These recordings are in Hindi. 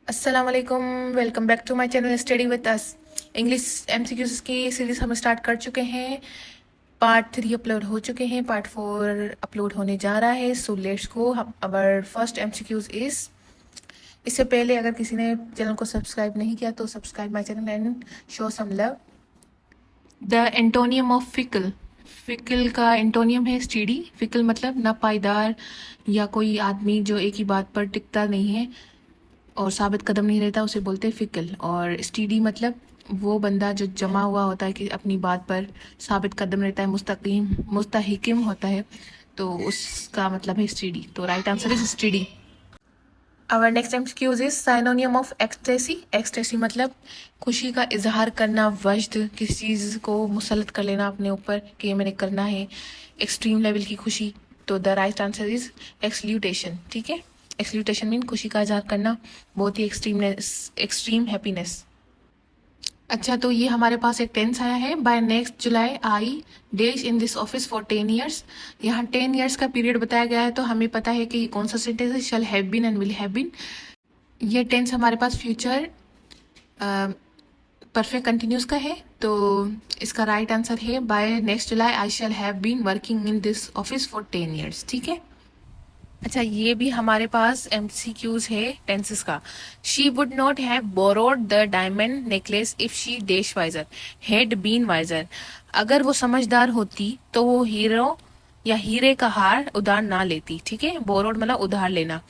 अस्सलाम वालेकुम, welcome back to my channel study with us. English MCQs की सीरीज हम स्टार्ट कर चुके हैं। पार्ट 3 अपलोड हो चुके हैं, पार्ट 4 अपलोड होने जा रहा है। So let's go. Our first MCQs is, इससे पहले अगर किसी ने चैनल को सब्सक्राइब नहीं किया तो subscribe my channel and show some love. The antonym of fickle. Fickle का एंटोनियम है स्टीडी। फिकल मतलब ना पायदार, या कोई आदमी जो एक ही बात पर टिकता नहीं है और साबित कदम नहीं रहता, उसे बोलते हैं फिकल। और स्टीडी मतलब वो बंदा जो जमा हुआ होता है कि अपनी बात पर साबित कदम रहता है, मुस्तकीम मुस्तहिकिम होता है, तो उसका मतलब है स्टीडी। तो right answer is steady. Our next MCQs is synonym of ecstasy. Ecstasy मतलब खुशी का इजहार करना, वजद, किसी चीज़ को मुसलत कर लेना अपने ऊपर कि ये मैंने करना है, एक्सट्रीम लेवल की खुशी। तो द राइट आंसर इज एक्सल्यूटेशन। ठीक है, एक्सल्यूटेशन मीन खुशी का इजहार करना, बहुत ही एक्सट्रीम हैप्पीनेस। अच्छा, तो ये हमारे पास एक टेंस आया है, by next July I days in this office for 10 years. यहाँ 10 ईयर्स का पीरियड बताया गया है, तो हमें पता है कि ये कौन सा सेंटेंस है, shall have been and will have been. ये टेंस हमारे पास फ्यूचर परफेक्ट कंटिन्यूस का है, तो इसका राइट आंसर है by next July I shall have been working in this office for 10 years. ठीक है। अच्छा, ये भी हमारे पास एमसीक्यूज है टेंसेस का। She would not have borrowed the diamond necklace if she dash wiser, had been wiser. अगर वो समझदार होती तो वो हीरो या हीरे का हार उधार ना लेती। ठीक है, बोरोड मतलब उधार लेना।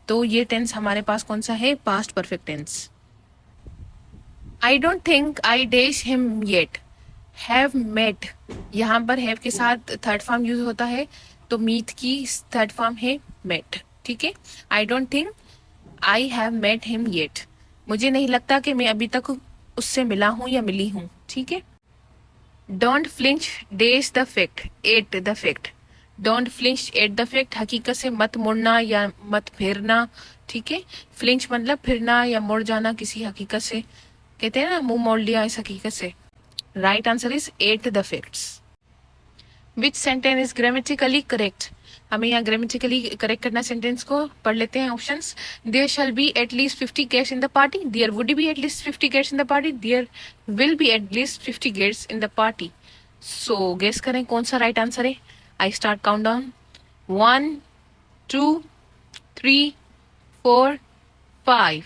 तो ये टेंस हमारे पास कौन सा है, past perfect tense. I don't think I dash him yet. Have met, यहाँ पर हैव के साथ थर्ड फॉर्म यूज होता है, तो मीट की थर्ड फॉर्म है मेट। ठीक है, I don't think I have met him yet, मुझे नहीं लगता कि मैं अभी तक उससे मिला हूं या मिली हूं। ठीक है। Don't flinch dash the fact at the fact. Don't flinch at the fact, हकीकत से मत मुड़ना या मत फिरना। ठीक है, फ्लिंच मतलब फिरना या मुड़ जाना किसी हकीकत से, कहते हैं ना मुंह मोड़ लिया इस हकीकत से। Right answer is at the facts. Which sentence is grammatically correct. हमें यहाँ ग्रामेटिकली करेक्ट करना सेंटेंस को पढ़ लेते हैं options. There shall be at least 50 guests in the party, there would be at least 50 guests in the party, there will be at least 50 guests in the party. So guess करें कौन सा राइट आंसर है। I start count down, 1 2 3 4 5।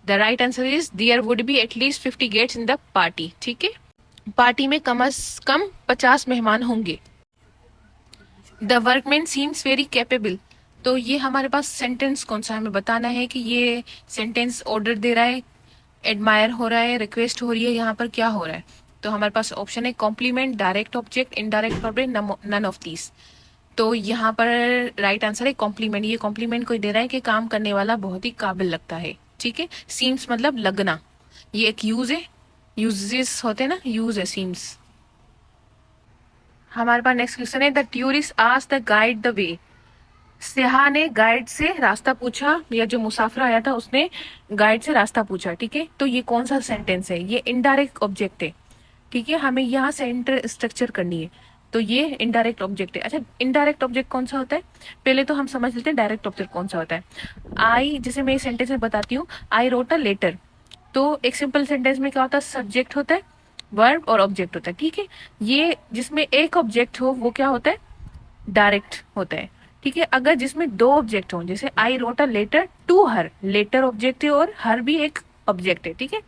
The right answer is there would be at least 50 guests in the party. ठीक है, पार्टी में कम से कम 50 मेहमान होंगे। The workman seems very capable. तो ये हमारे पास सेंटेंस कौन सा है, हमें बताना है कि ये सेंटेंस ऑर्डर दे रहा है, एडमायर हो रहा है, रिक्वेस्ट हो रही है, यहाँ पर क्या हो रहा है। तो हमारे पास ऑप्शन है complement, direct object, indirect object, none of these. तो यहाँ पर राइट आंसर है कॉम्प्लीमेंट। ये कॉम्प्लीमेंट कोई दे रहा है कि काम करने वाला बहुत ही काबिल लगता है। ठीक है, सीम्स मतलब लगना, ये एक यूज है, यूजेस होते हैं ना, यूज है सीम्स। हमारे पास नेक्स्ट क्वेश्चन है, the tourist asked the guide the way. सिहा ने गाइड से रास्ता पूछा, या जो मुसाफिर आया था उसने गाइड से रास्ता पूछा। ठीक है, तो ये कौन सा सेंटेंस है, ये इनडायरेक्ट ऑब्जेक्ट है। ठीक है, हमें यहाँ सेंटर स्ट्रक्चर करनी है, तो ये इनडायरेक्ट ऑब्जेक्ट है। अच्छा, इनडायरेक्ट ऑब्जेक्ट कौन सा होता है, पहले तो हम समझ लेते हैं डायरेक्ट ऑब्जेक्ट कौन सा होता है। आई, जैसे मैं सेंटेंस में बताती हूँ, आई रोट अ लेटर, तो एक सिंपल सेंटेंस में क्या होता है, सब्जेक्ट होता है, वर्ब और ऑब्जेक्ट होता है। ठीक है, ये जिसमें एक ऑब्जेक्ट हो वो क्या होता है, डायरेक्ट होता है। ठीक है, अगर जिसमें दो ऑब्जेक्ट हो, जैसे I wrote a letter to her, letter object है और हर भी एक ऑब्जेक्ट है। ठीक है,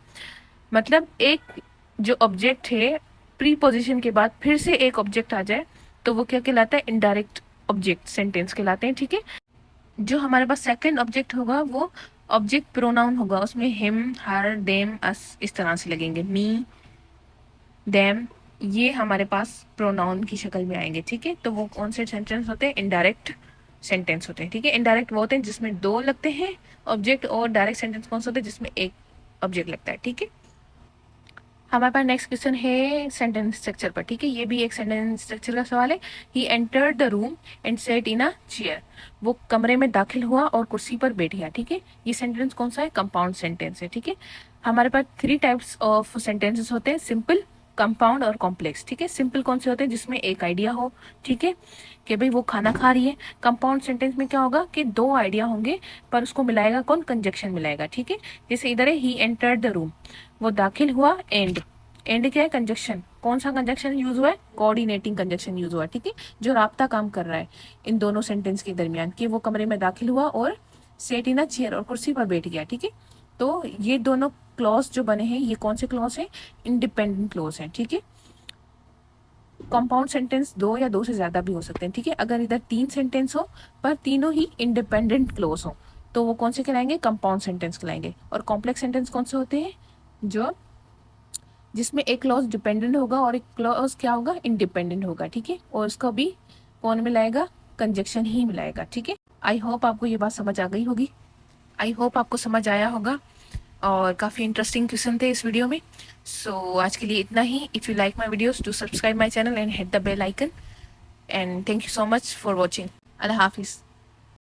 मतलब एक जो ऑब्जेक्ट है प्री पोजिशन के बाद फिर से एक ऑब्जेक्ट आ जाए तो वो क्या कहलाता है, इनडायरेक्ट ऑब्जेक्ट सेंटेंस कहलाते हैं। ठीक है, जो हमारे पास सेकंड ऑब्जेक्ट होगा वो ऑब्जेक्ट प्रोनाउन होगा, उसमें हिम, हर, देम, अस इस तरह से लगेंगे, मी, देम, ये हमारे पास प्रोनाउन की शक्ल में आएंगे। ठीक है, तो वो कौन से सेंटेंस होते हैं, इनडायरेक्ट सेंटेंस होते हैं। ठीक है, इनडायरेक्ट वो होते हैं जिसमें दो लगते हैं ऑब्जेक्ट, और डायरेक्ट सेंटेंस कौन सा होता है जिसमें एक ऑब्जेक्ट लगता है। ठीक है, हमारे पास नेक्स्ट क्वेश्चन है सेंटेंस स्ट्रक्चर पर। ठीक है, ये भी एक सेंटेंस स्ट्रक्चर का सवाल है। He entered the room and set in a chair, वो कमरे में दाखिल हुआ और कुर्सी पर बैठ गया। ठीक है, ये सेंटेंस कौन सा है, कंपाउंड सेंटेंस है। ठीक है, हमारे पास 3 टाइप्स ऑफ सेंटेंसेस होते हैं, सिंपल, कंपाउंड और कॉम्प्लेक्स, ठीक है। सिंपल कौन से होते हैं, जिसमें एक आइडिया हो, ठीक है, कि भाई वो खाना खा रही है। कंपाउंड सेंटेंस में क्या होगा कि दो आइडिया होंगे, पर उसको मिलाएगा कौन, कंजक्शन मिलाएगा, ठीक है। जैसे इधर है ही एंटर्ड द रूम, वो दाखिल हुआ, एंड, एंड क्या है, कंजक्शन। कौन सा कंजक्शन यूज हुआ है, कोऑर्डिनेटिंग कंजक्शन यूज हुआ है, ठीक है, जो राब्ता काम कर रहा है इन दोनों सेंटेंस के दरमियान, कि वो कमरे में दाखिल हुआ और सेट इन अ चेयर, और कुर्सी पर बैठ गया, ठीक है। तो ये दोनों क्लॉज जो बने हैं, ये कौन से क्लॉज हैं, इंडिपेंडेंट क्लॉज हैं, ठीक है। कंपाउंड सेंटेंस दो या दो से ज्यादा भी हो सकते हैं, ठीक है। अगर इधर 3 सेंटेंस हो पर तीनों ही इंडिपेंडेंट क्लॉज हो, तो वो कौन से कहलाएंगे, कंपाउंड सेंटेंस कहलाएंगे। और कॉम्प्लेक्स सेंटेंस कौन से होते हैं, जो जिसमें एक क्लॉज डिपेंडेंट होगा और एक क्लॉज क्या होगा, इंडिपेंडेंट होगा, ठीक है। और उसको भी कौन मिलाएगा, कंजक्शन ही मिलाएगा, ठीक है। आई होप आपको ये बात समझ आ गई होगी, आई होप आपको समझ आया होगा, और काफ़ी इंटरेस्टिंग क्वेश्चन थे इस वीडियो में। सो आज के लिए इतना ही। If you like my videos, do subscribe my channel and hit the bell icon, and thank you so much for watching. अल्लाह हाफिज़।